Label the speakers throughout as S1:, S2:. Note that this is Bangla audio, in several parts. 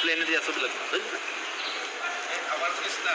S1: প্লেনে দিয়ে ছবি লাগবে আবার বলিস না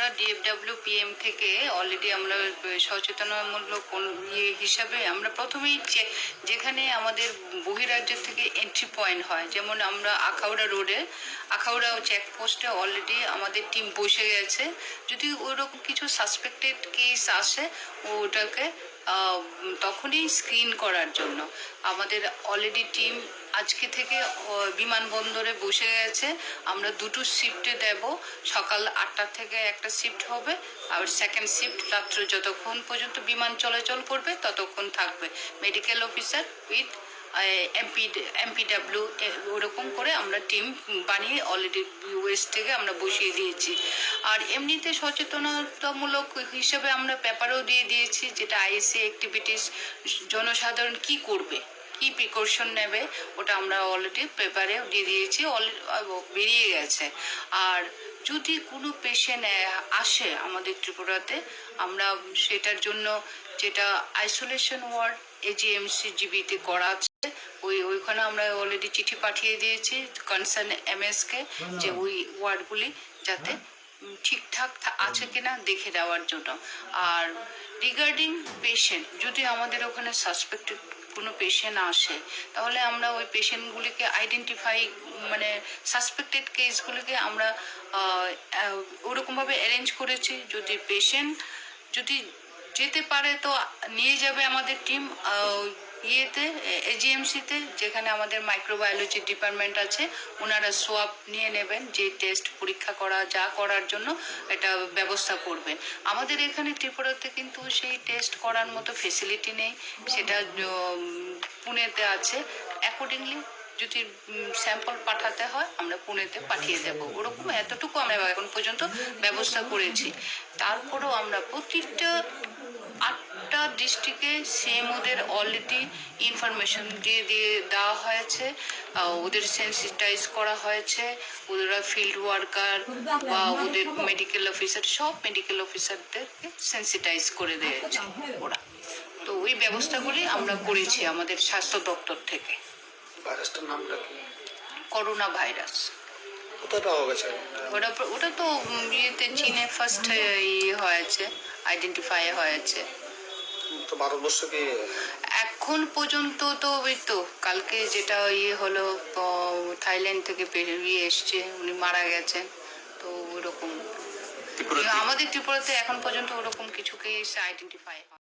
S1: ওরা
S2: DFWPM থেকে অলরেডি আমরা সচেতনতামূলক হিসাবে আমরা প্রথমেই যেখানে আমাদের বহিরাজ্য থেকে এন্ট্রি পয়েন্ট হয়, যেমন আমরা আখাউড়া রোডে আখাউড়া চেকপোস্টে অলরেডি আমাদের টিম বসে গেছে। যদি ওইরকম কিছু সাসপেক্টেড কেস আসে ওটাকে তখনই স্ক্রিন করার জন্য আমাদের অলরেডি টিম আজকে থেকে বিমানবন্দরে বসে গেছে। আমরা দুটো শিফটে দেব, সকাল 8টা থেকে একটা শিফট হবে, আর সেকেন্ড শিফট রাত্র যতক্ষণ পর্যন্ত বিমান চলাচল করবে ততক্ষণ থাকবে মেডিকেল অফিসার উইথ এমপিডাব্লিউ। ওরকম করে আমরা টিম বানিয়ে অলরেডি ইউএস থেকে আমরা বসিয়ে দিয়েছি। আর এমনিতে সচেতনতামূলক হিসেবে আমরা পেপারও দিয়ে দিয়েছি, যেটা আইএসসি অ্যাক্টিভিটিস জনসাধারণ কি করবে, কি প্রিকশন নেবে, ওটা আমরা অলরেডি পেপারে দিয়ে দিয়েছি, বেরিয়ে গেছে। আর যদি কোনো পেশেন্ট আসে আমাদের ত্রিপুরাতে, আমরা সেটার জন্য যেটা আইসোলেশন ওয়ার্ড এজিএমসি জিবিতে করা আছে ওইখানে আমরা অলরেডি চিঠি পাঠিয়ে দিয়েছি কনসার্ন এমএসকে, যে ওই ওয়ার্ডগুলি যাতে ঠিকঠাক আছে কিনা দেখে দেওয়ার জন্য। আর রিগার্ডিং পেশেন্ট, যদি আমাদের ওখানে সাসপেক্টেড কোনো পেশেন্ট আসে তাহলে আমরা ওই পেশেন্টগুলিকে আইডেন্টিফাই মানে সাসপেক্টেড কেসগুলিকে আমরা ওরকমভাবে অ্যারেঞ্জ করেছি। যদি পেশেন্ট যদি যেতে পারে তো নিয়ে যাবে আমাদের টিম ইয়েতে এজিএমসিতে, যেখানে আমাদের মাইক্রোবায়োলজি ডিপার্টমেন্ট আছে, ওনারা সোয়াব নিয়ে নেবেন, যে টেস্ট পরীক্ষা করা যা করার জন্য এটা ব্যবস্থা করবেন। আমাদের এখানে ত্রিপুরাতে কিন্তু সেই টেস্ট করার মতো ফেসিলিটি নেই, সেটা পুনেতে আছে। অ্যাকর্ডিংলি যদি স্যাম্পল পাঠাতে হয় আমরা পুনেতে পাঠিয়ে দেব, ওরকম এতটুকু আমরা এখন পর্যন্ত ব্যবস্থা করেছি। তারপরেও আমরা প্রতিটা 8টা ডিস্ট্রিক্টে সেম ওদের অলরেডি ইনফরমেশন দিয়ে দেওয়া হয়েছে, ওদের সেন্সিটাইজ করা হয়েছে, ওরা ফিল্ড ওয়ার্কার বা ওদের মেডিকেল অফিসার, সব মেডিকেল অফিসারদেরকে সেন্সিটাইজ করে দিয়েছে ওরা। তো ওই ব্যবস্থাগুলি আমরা করেছি আমাদের স্বাস্থ্য দপ্তর থেকে।
S1: ভাইরাসটার নামটা কি?
S2: Corona virus.
S1: কোথায় পাওয়া গেছে?
S2: ওটা তো ইয়েতে চীনে ফার্স্ট হয়েছে, আইডেন্টিফাই হয়েছে।
S1: তো ভারতবর্ষ কি
S2: এখন পর্যন্ত তো ওই তো কালকে যেটা হলো, থাইল্যান্ড থেকে এসছে, উনি মারা গেছেন। তো ওরকম আমাদের ত্রিপুরাতে এখন পর্যন্ত ওরকম কিছু কেস আইডেন্টিফাই হয়।